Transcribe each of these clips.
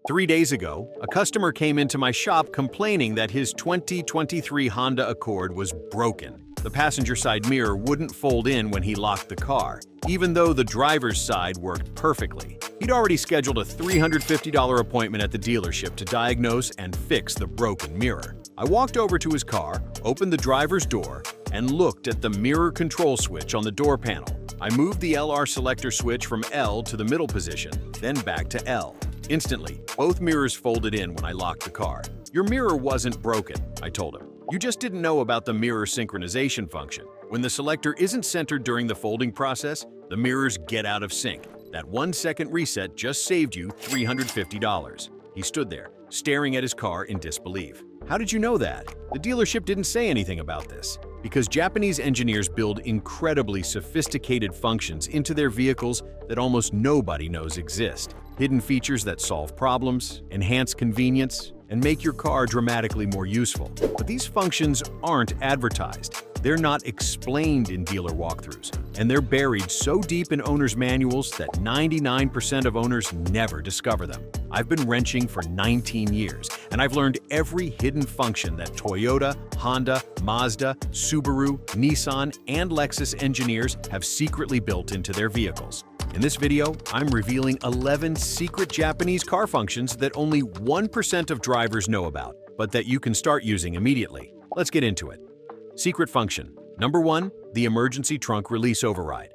3 days ago, a customer came into my shop complaining that his 2023 Honda Accord was broken. The passenger side mirror wouldn't fold in when he locked the car, even though the driver's side worked perfectly. He'd already scheduled a $350 appointment at the dealership to diagnose and fix the broken mirror. I walked over to his car, opened the driver's door, and looked at the mirror control switch on the door panel. I moved the LR selector switch from L to the middle position, then back to L. Instantly, both mirrors folded in when I locked the car. "Your mirror wasn't broken," I told him. "You just didn't know about the mirror synchronization function. When the selector isn't centered during the folding process, the mirrors get out of sync. That 1-second reset just saved you $350. He stood there, staring at his car in disbelief. "How did you know that?" "The dealership didn't say anything about this." Because Japanese engineers build incredibly sophisticated functions into their vehicles that almost nobody knows exist. Hidden features that solve problems, enhance convenience, and make your car dramatically more useful. But these functions aren't advertised. They're not explained in dealer walkthroughs, and they're buried so deep in owners' manuals that 99% of owners never discover them. I've been wrenching for 19 years, and I've learned every hidden function that Toyota, Honda, Mazda, Subaru, Nissan, and Lexus engineers have secretly built into their vehicles. In this video, I'm revealing 11 secret Japanese car functions that only 1% of drivers know about, but that you can start using immediately. Let's get into it. Secret function. Number 1. The emergency trunk release override.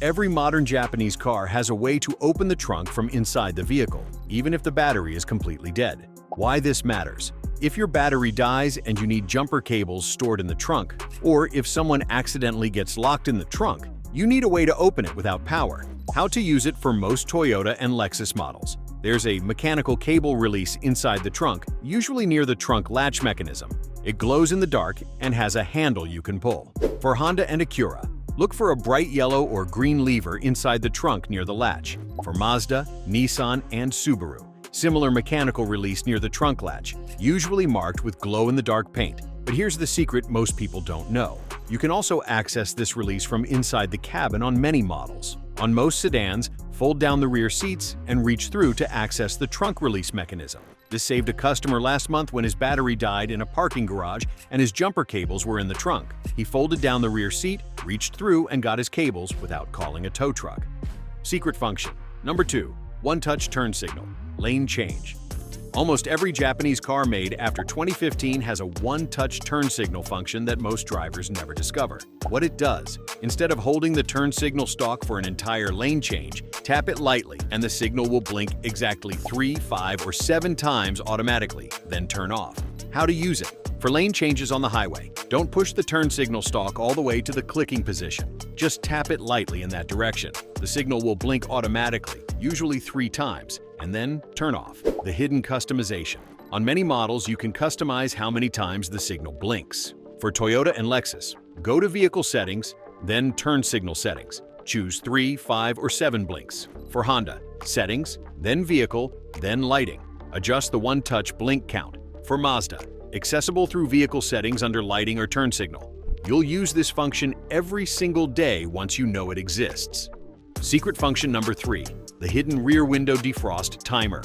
Every modern Japanese car has a way to open the trunk from inside the vehicle, even if the battery is completely dead. Why this matters. If your battery dies and you need jumper cables stored in the trunk, or if someone accidentally gets locked in the trunk, you need a way to open it without power. How to use it for most Toyota and Lexus models. There's a mechanical cable release inside the trunk, usually near the trunk latch mechanism. It glows in the dark and has a handle you can pull. For Honda and Acura, look for a bright yellow or green lever inside the trunk near the latch. For Mazda, Nissan, and Subaru, similar mechanical release near the trunk latch, usually marked with glow-in-the-dark paint. But here's the secret most people don't know. You can also access this release from inside the cabin on many models. On most sedans, fold down the rear seats and reach through to access the trunk release mechanism. This saved a customer last month when his battery died in a parking garage and his jumper cables were in the trunk. He folded down the rear seat, reached through, and got his cables without calling a tow truck. Secret function. Number 2. One-touch turn signal. Lane change. Almost every Japanese car made after 2015 has a one-touch turn signal function that most drivers never discover. What it does, instead of holding the turn signal stalk for an entire lane change, tap it lightly and the signal will blink exactly 3, 5, or 7 times automatically, then turn off. How to use it. For lane changes on the highway, don't push the turn signal stalk all the way to the clicking position. Just tap it lightly in that direction. The signal will blink automatically, usually 3 times, and then turn off. The hidden customization. On many models, you can customize how many times the signal blinks. For Toyota and Lexus, go to Vehicle Settings, then Turn Signal Settings. Choose 3, 5, or 7 blinks. For Honda, Settings, then Vehicle, then Lighting. Adjust the one-touch blink count. For Mazda, accessible through Vehicle Settings under Lighting or Turn Signal. You'll use this function every single day once you know it exists. Secret function number 3. The hidden rear window defrost timer.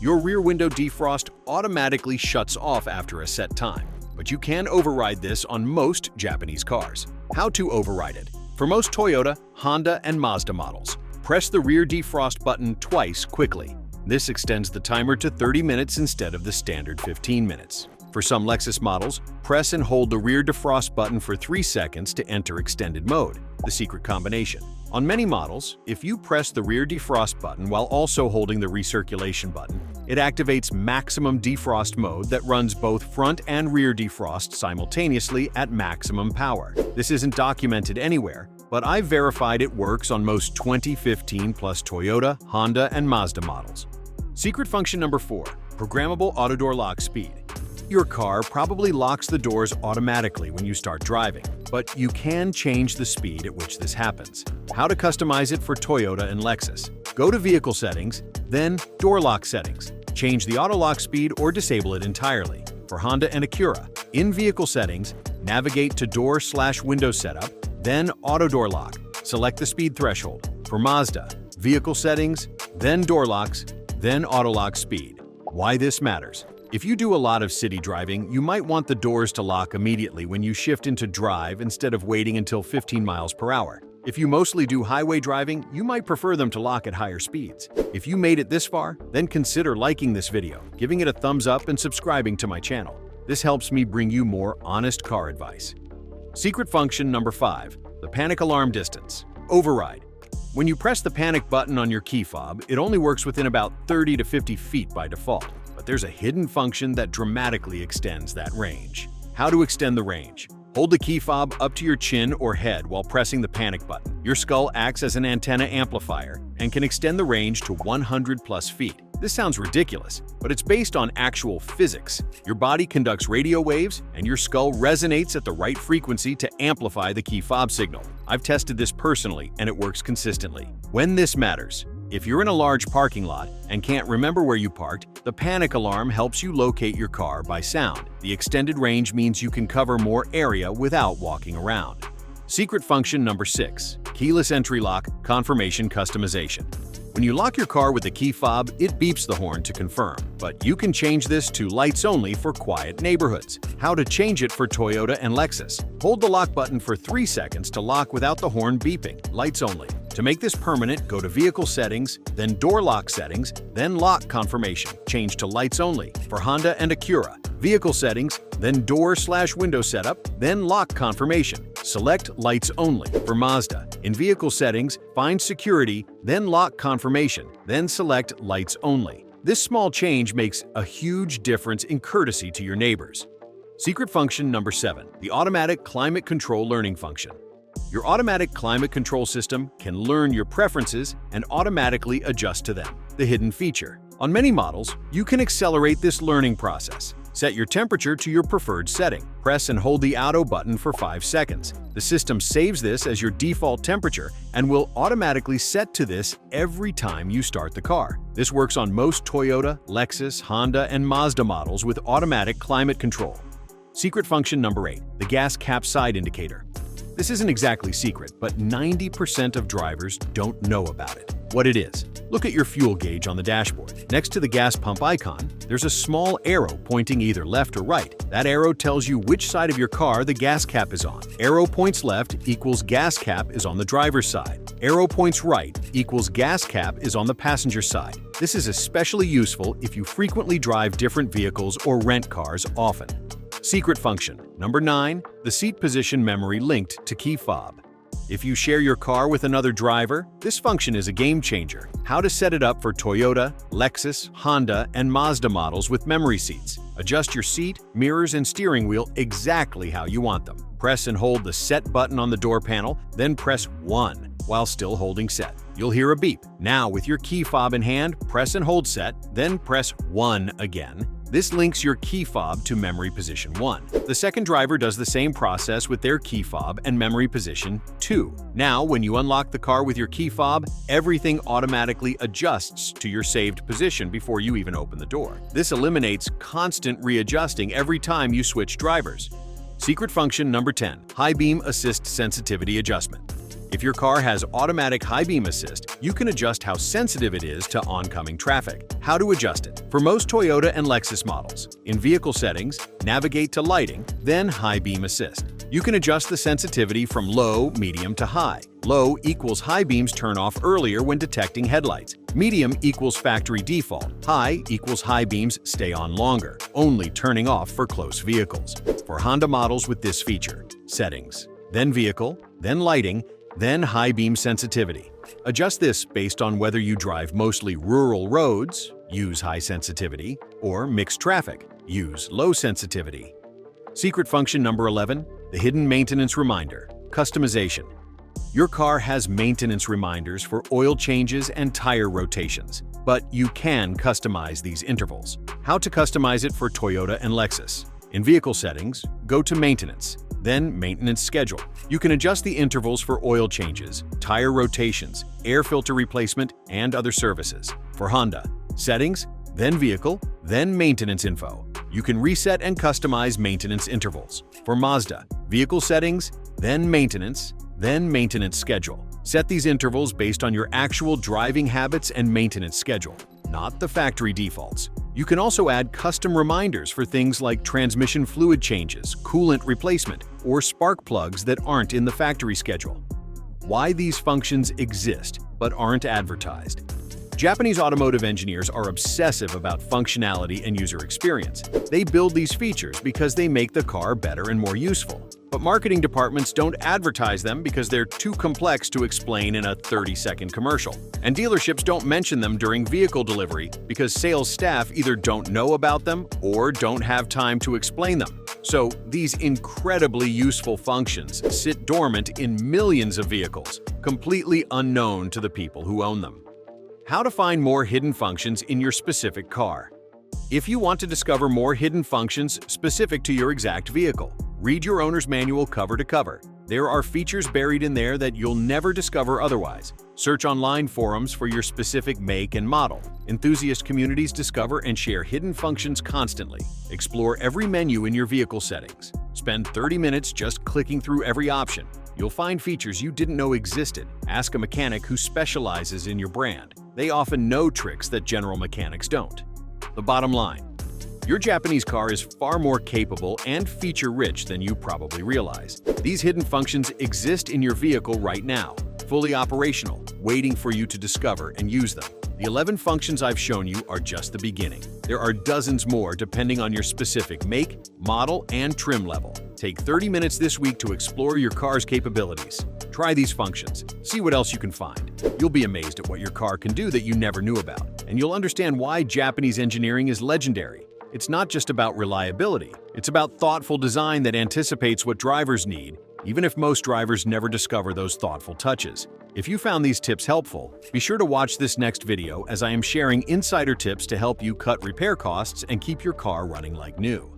Your rear window defrost automatically shuts off after a set time, but you can override this on most Japanese cars. How to override it? For most Toyota, Honda, and Mazda models, press the rear defrost button twice quickly. This extends the timer to 30 minutes instead of the standard 15 minutes. For some Lexus models, press and hold the rear defrost button for 3 seconds to enter extended mode, the secret combination. On many models, if you press the rear defrost button while also holding the recirculation button, it activates maximum defrost mode that runs both front and rear defrost simultaneously at maximum power. This isn't documented anywhere, but I've verified it works on most 2015 plus Toyota, Honda, and Mazda models. Secret function number 4. Programmable auto door lock speed. Your car probably locks the doors automatically when you start driving, but you can change the speed at which this happens. How to customize it for Toyota and Lexus. Go to Vehicle Settings, then Door Lock Settings. Change the auto lock speed or disable it entirely. For Honda and Acura, in Vehicle Settings, navigate to Door/Window Setup, then Auto Door Lock. Select the speed threshold. For Mazda, Vehicle Settings, then Door Locks, then auto-lock speed. Why this matters? If you do a lot of city driving, you might want the doors to lock immediately when you shift into drive instead of waiting until 15 miles per hour. If you mostly do highway driving, you might prefer them to lock at higher speeds. If you made it this far, then consider liking this video, giving it a thumbs up, and subscribing to my channel. This helps me bring you more honest car advice. Secret function number 5, the panic alarm distance. Override. When you press the panic button on your key fob, it only works within about 30 to 50 feet by default. But there's a hidden function that dramatically extends that range. How to extend the range? Hold the key fob up to your chin or head while pressing the panic button. Your skull acts as an antenna amplifier and can extend the range to 100 plus feet. This sounds ridiculous, but it's based on actual physics. Your body conducts radio waves, and your skull resonates at the right frequency to amplify the key fob signal. I've tested this personally, and it works consistently. When this matters: if you're in a large parking lot and can't remember where you parked, the panic alarm helps you locate your car by sound. The extended range means you can cover more area without walking around. Secret function number 6, keyless entry lock, confirmation customization. When you lock your car with the key fob, it beeps the horn to confirm, but you can change this to lights only for quiet neighborhoods. How to change it for Toyota and Lexus? Hold the lock button for 3 seconds to lock without the horn beeping, lights only. To make this permanent, go to Vehicle Settings, then Door Lock Settings, then Lock Confirmation. Change to lights only for Honda and Acura. Vehicle Settings, then Door/Window Setup, then Lock Confirmation. Select Lights Only for Mazda. In Vehicle Settings, find Security, then Lock Confirmation, then select Lights Only. This small change makes a huge difference in courtesy to your neighbors. Secret function number 7, the automatic climate control learning function. Your automatic climate control system can learn your preferences and automatically adjust to them. The hidden feature. On many models, you can accelerate this learning process. Set your temperature to your preferred setting. Press and hold the auto button for 5 seconds. The system saves this as your default temperature and will automatically set to this every time you start the car. This works on most Toyota, Lexus, Honda, and Mazda models with automatic climate control. Secret function number 8, the gas cap side indicator. This isn't exactly secret, but 90% of drivers don't know about it. What it is: look at your fuel gauge on the dashboard. Next to the gas pump icon, there's a small arrow pointing either left or right. That arrow tells you which side of your car the gas cap is on. Arrow points left equals gas cap is on the driver's side. Arrow points right equals gas cap is on the passenger side. This is especially useful if you frequently drive different vehicles or rent cars often. Secret function number 9, the seat position memory linked to key fob. If you share your car with another driver, this function is a game changer. How to set it up for Toyota, Lexus, Honda, and Mazda models with memory seats. Adjust your seat, mirrors, and steering wheel exactly how you want them. Press and hold the Set button on the door panel, then press 1 while still holding Set. You'll hear a beep. Now, with your key fob in hand, press and hold Set, then press 1 again. This links your key fob to memory position 1. The second driver does the same process with their key fob and memory position 2. Now, when you unlock the car with your key fob, everything automatically adjusts to your saved position before you even open the door. This eliminates constant readjusting every time you switch drivers. Secret function number 10, high beam assist sensitivity adjustment. If your car has automatic high beam assist, you can adjust how sensitive it is to oncoming traffic. How to adjust it? For most Toyota and Lexus models, in Vehicle Settings, navigate to Lighting, then High Beam Assist. You can adjust the sensitivity from low, medium to high. Low equals high beams turn off earlier when detecting headlights. Medium equals factory default. High equals high beams stay on longer, only turning off for close vehicles. For Honda models with this feature, Settings, then Vehicle, then Lighting, then High Beam Sensitivity. Adjust this based on whether you drive mostly rural roads, use high sensitivity, or mixed traffic, use low sensitivity. Secret function number 11, the hidden maintenance reminder, customization. Your car has maintenance reminders for oil changes and tire rotations, but you can customize these intervals. How to customize it for Toyota and Lexus? In Vehicle Settings, go to Maintenance, then Maintenance Schedule. You can adjust the intervals for oil changes, tire rotations, air filter replacement, and other services. For Honda, Settings, then Vehicle, then Maintenance Info. You can reset and customize maintenance intervals. For Mazda, Vehicle Settings, then Maintenance Schedule. Set these intervals based on your actual driving habits and maintenance schedule. not the factory defaults. You can also add custom reminders for things like transmission fluid changes, coolant replacement, or spark plugs that aren't in the factory schedule. Why these functions exist but aren't advertised. Japanese automotive engineers are obsessive about functionality and user experience. They build these features because they make the car better and more useful. But marketing departments don't advertise them because they're too complex to explain in a 30-second commercial. And dealerships don't mention them during vehicle delivery because sales staff either don't know about them or don't have time to explain them. So these incredibly useful functions sit dormant in millions of vehicles, completely unknown to the people who own them. How to find more hidden functions in your specific car. If you want to discover more hidden functions specific to your exact vehicle, read your owner's manual cover to cover. There are features buried in there that you'll never discover otherwise. Search online forums for your specific make and model. Enthusiast communities discover and share hidden functions constantly. Explore every menu in your vehicle settings. Spend 30 minutes just clicking through every option. You'll find features you didn't know existed. Ask a mechanic who specializes in your brand. They often know tricks that general mechanics don't. The bottom line: your Japanese car is far more capable and feature-rich than you probably realize. These hidden functions exist in your vehicle right now, fully operational, waiting for you to discover and use them. The 11 functions I've shown you are just the beginning. There are dozens more depending on your specific make, model, and trim level. Take 30 minutes this week to explore your car's capabilities. Try these functions, see what else you can find. You'll be amazed at what your car can do that you never knew about, and you'll understand why Japanese engineering is legendary. It's not just about reliability, it's about thoughtful design that anticipates what drivers need, even if most drivers never discover those thoughtful touches. If you found these tips helpful, be sure to watch this next video as I am sharing insider tips to help you cut repair costs and keep your car running like new.